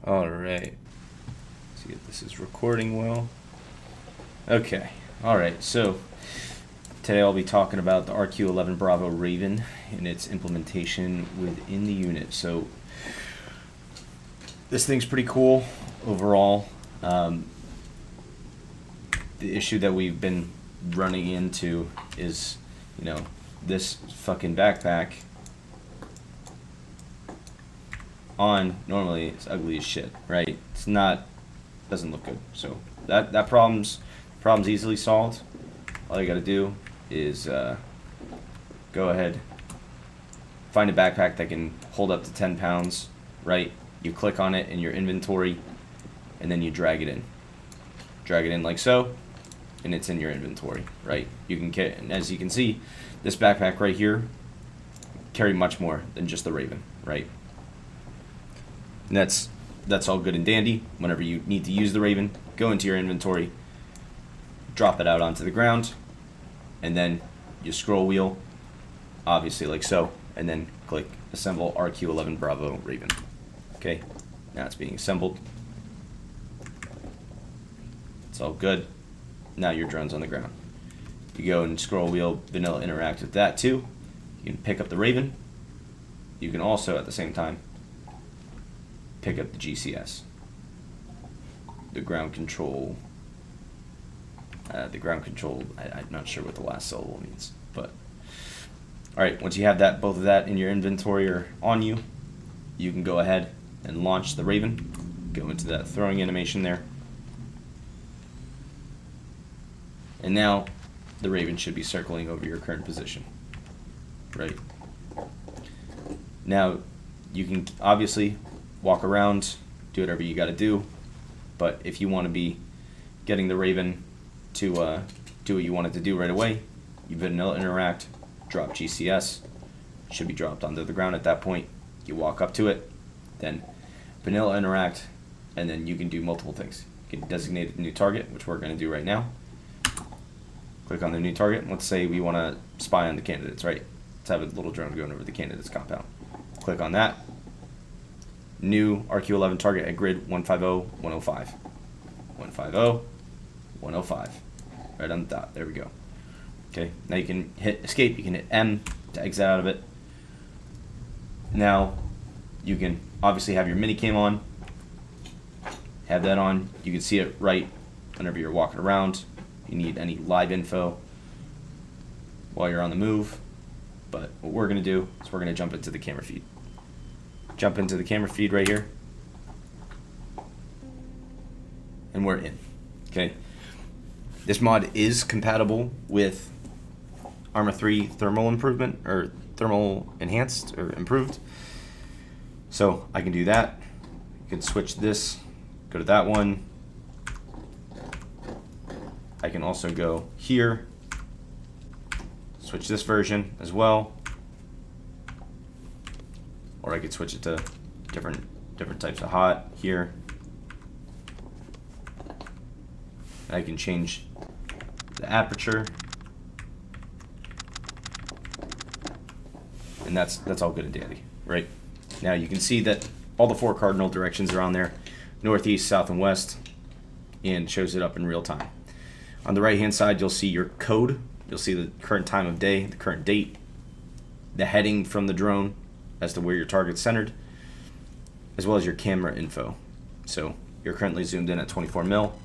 Alright. See if this is recording well. Okay. Alright, so today I'll be talking about the RQ-11 Bravo Raven and its implementation within the unit. So this thing's pretty cool overall. The issue that we've been running into is, this fucking backpack on normally it's ugly as shit, right? It's not, doesn't look good. So that problem's easily solved. All you gotta do is go ahead, find a backpack that can hold up to 10 pounds, right? You click on it in your inventory and then you drag it in like so, and it's in your inventory, right? You can get, and as you can see, this backpack right here carry much more than just the Raven, right? And that's all good and dandy. Whenever you need to use the Raven, go into your inventory, drop it out onto the ground, and then you scroll wheel, obviously like so, and then click assemble RQ-11 Bravo Raven. Okay, now it's being assembled. It's all good. Now your drone's on the ground. You go and scroll wheel, vanilla interact with that too. You can pick up the Raven. You can also at the same time pick up the GCS, the ground control. I'm not sure what the last syllable means, but all right. Once you have that, both of that in your inventory or on you, you can go ahead and launch the Raven. Go into that throwing animation there, and now the Raven should be circling over your current position. Right. Now you can obviously walk around, do whatever you got to do, but if you want to be getting the Raven to do what you want it to do right away, you vanilla interact, drop GCS, should be dropped onto the ground at that point. You walk up to it, then vanilla interact, and then you can do multiple things. You can designate a new target, which we're going to do right now. Click on the new target. Let's say we want to spy on the candidates, right? Let's have a little drone going over the candidates compound. Click on that. New RQ-11 target at grid 150, 105. 150, 105. Right on the dot. There we go. Okay, now you can hit escape. You can hit M to exit out of it. Now you can obviously have your minicam on. Have that on. You can see it right whenever you're walking around. You need any live info while you're on the move. But what we're going to do is we're going to jump into the camera feed. Jump into the camera feed right here. And we're in. Okay. This mod is compatible with Arma 3 thermal improvement, or thermal enhanced or improved. So I can do that. You can switch this, go to that one. I can also go here, switch this version as well, or I could switch it to different types of hot here. I can change the aperture, and that's all good and dandy, right? Now you can see that all the 4 cardinal directions are on there: northeast, south, and west, and shows it up in real time. On the right hand side, you'll see your code. You'll see the current time of day, the current date, the heading from the drone as to where your target's centered, as well as your camera info. So you're currently zoomed in at 24 mil.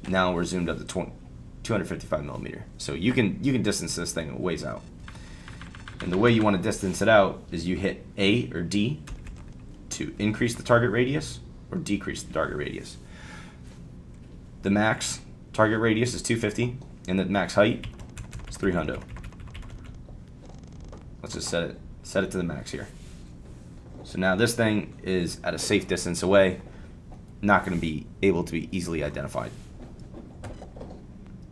Now we're zoomed up to 255 millimeter. So you can distance this thing a ways out. And the way you want to distance it out is you hit A or D to increase the target radius or decrease the target radius. The max target radius is 250, and the max height is 300. Let's just set it to the max here. So now this thing is at a safe distance away, not going to be able to be easily identified.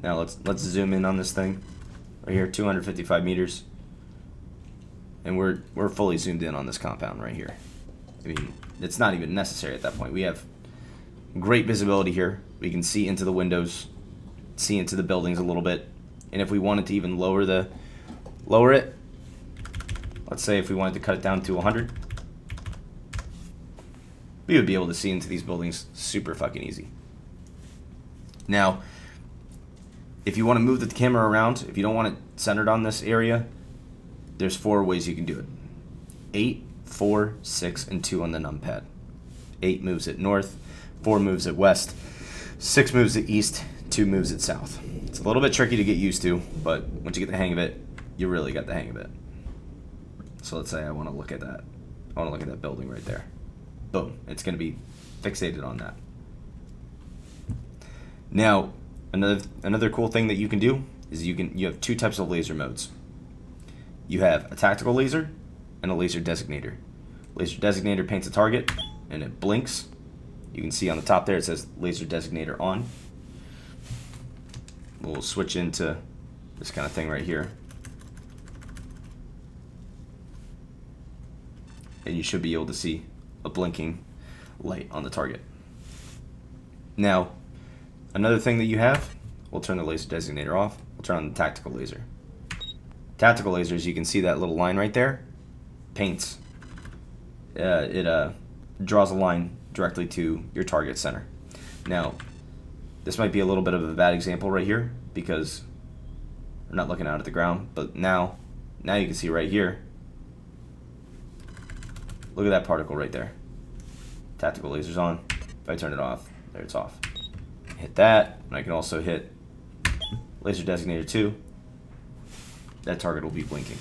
Now let's zoom in on this thing right here, 255 meters, and we're fully zoomed in on this compound right here. I mean, it's not even necessary at that point. We have great visibility here. We can see into the windows, see into the buildings a little bit, and if we wanted to even lower it, let's say if we wanted to cut it down to 100, we would be able to see into these buildings super fucking easy. Now, if you want to move the camera around, if you don't want it centered on this area, there's 4 ways you can do it. 8, 4, 6, and 2 on the numpad. 8 moves it north, 4 moves it west, 6 moves it east, 2 moves it south. It's a little bit tricky to get used to, but once you get the hang of it, you really got the hang of it. So let's say I want to look at that. I want to look at that building right there. Boom. It's going to be fixated on that. Now, another cool thing that you can do is you have 2 types of laser modes. You have a tactical laser and a laser designator. Laser designator paints a target and it blinks. You can see on the top there it says laser designator on. We'll switch into this kind of thing right here. And you should be able to see a blinking light on the target. Now, another thing that you have, we'll turn the laser designator off. We'll turn on the tactical laser. Tactical lasers, you can see that little line right there, paints. It draws a line directly to your target center. Now, this might be a little bit of a bad example right here because we're not looking out at the ground, but now you can see right here. Look at that particle right there. Tactical laser's on. If I turn it off, there it's off. Hit that, and I can also hit laser designator 2. That target will be blinking.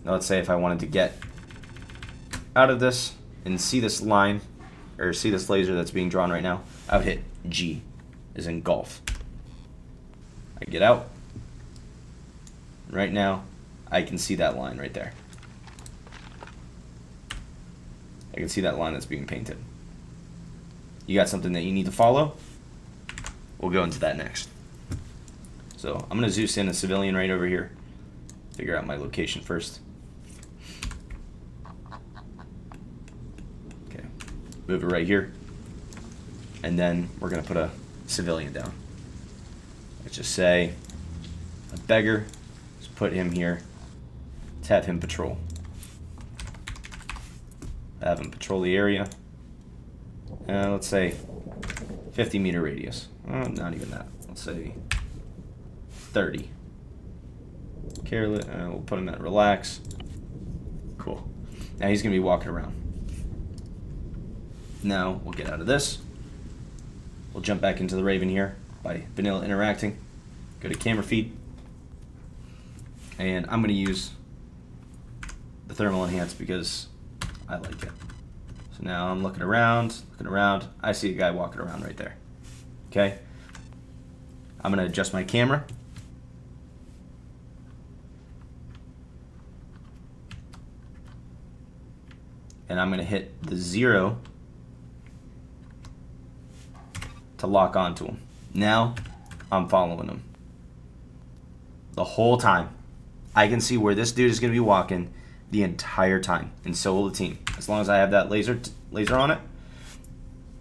Now let's say if I wanted to get out of this and see this line, or see this laser that's being drawn right now, I would hit G, as in golf. I get out. Right now, I can see that line right there. I can see that line that's being painted. You got something that you need to follow? We'll go into that next. So I'm going to Zeus in a civilian right over here. Figure out my location first. Okay, move it right here. And then we're going to put a civilian down. Let's just say a beggar. Let's put him here. Let's have him patrol. Have him patrol the area. Let's say 50-meter radius. Not even that. Let's say 30. Careless. We'll put him at relax. Cool. Now he's going to be walking around. Now we'll get out of this. We'll jump back into the Raven here by vanilla interacting. Go to camera feed. And I'm going to use the thermal enhance because I like it. So now I'm looking around. I see a guy walking around right there. Okay. I'm going to adjust my camera. And I'm going to hit the 0 to lock onto him. Now I'm following him. The whole time. I can see where this dude is going to be walking the entire time, and so will the team. As long as I have that laser on it,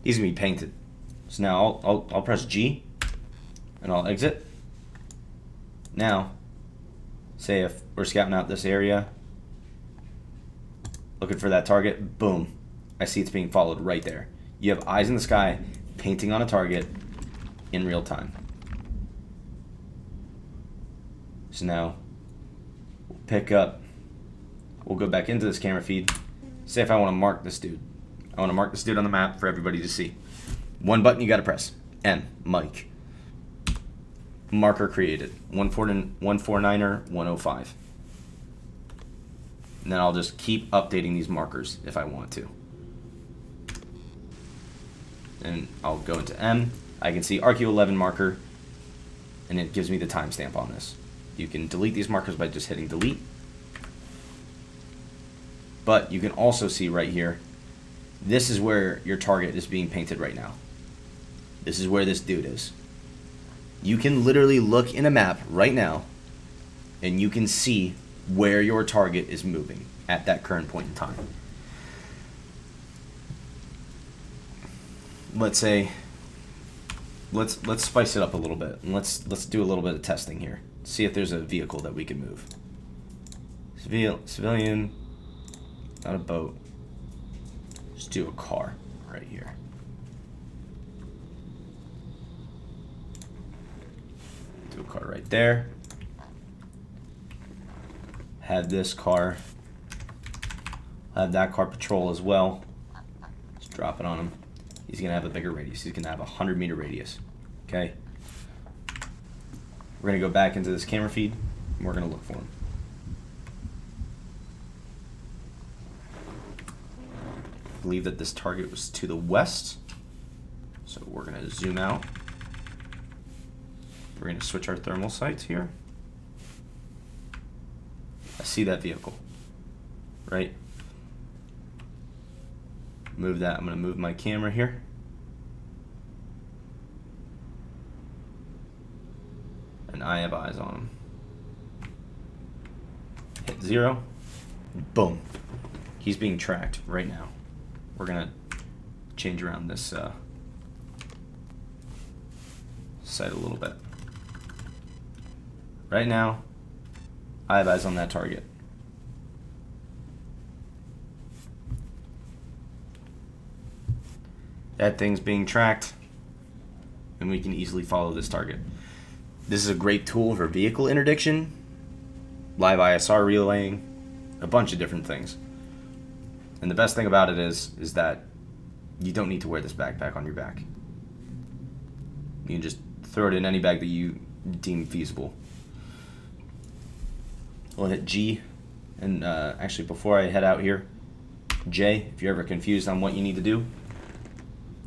he's going to be painted. So now I'll press G, and I'll exit. Now, say if we're scouting out this area, looking for that target, boom. I see it's being followed right there. You have eyes in the sky, painting on a target in real time. So now, we'll pick up, we'll go back into this camera feed. Say if I want to mark this dude. I want to mark this dude on the map for everybody to see. One button you got to press. M, Mike. Marker created. 149er 105. And then I'll just keep updating these markers if I want to. And I'll go into M. I can see RQ-11 marker, and it gives me the timestamp on this. You can delete these markers by just hitting delete. But you can also see right here, this is where your target is being painted right now. This is where this dude is. You can literally look in a map right now, and you can see where your target is moving at that current point in time. Let's say, let's spice it up a little bit, and let's do a little bit of testing here. See if there's a vehicle that we can move. Civilian, not a boat. Just do a car right here. Do a car right there. Have this car, have that car patrol as well. Just drop it on him. He's gonna have a bigger radius. He's gonna have a 100-meter radius. Okay. We're gonna go back into this camera feed and we're gonna look for him. I believe that this target was to the west. So we're gonna zoom out. We're gonna switch our thermal sights here. I see that vehicle, right? Move that. I'm going to move my camera here. And I have eyes on him. Hit 0. Boom. He's being tracked right now. We're going to change around this sight a little bit. Right now, I have eyes on that target. That thing's being tracked, and we can easily follow this target. This is a great tool for vehicle interdiction, live ISR relaying, a bunch of different things. And the best thing about it is that you don't need to wear this backpack on your back. You can just throw it in any bag that you deem feasible. We'll hit G, and actually before I head out here, J, if you're ever confused on what you need to do,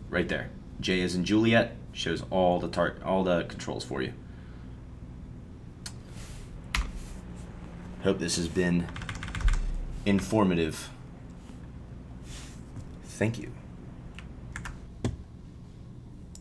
right there. J as in Juliet, shows all the controls for you. Hope this has been informative. Thank you.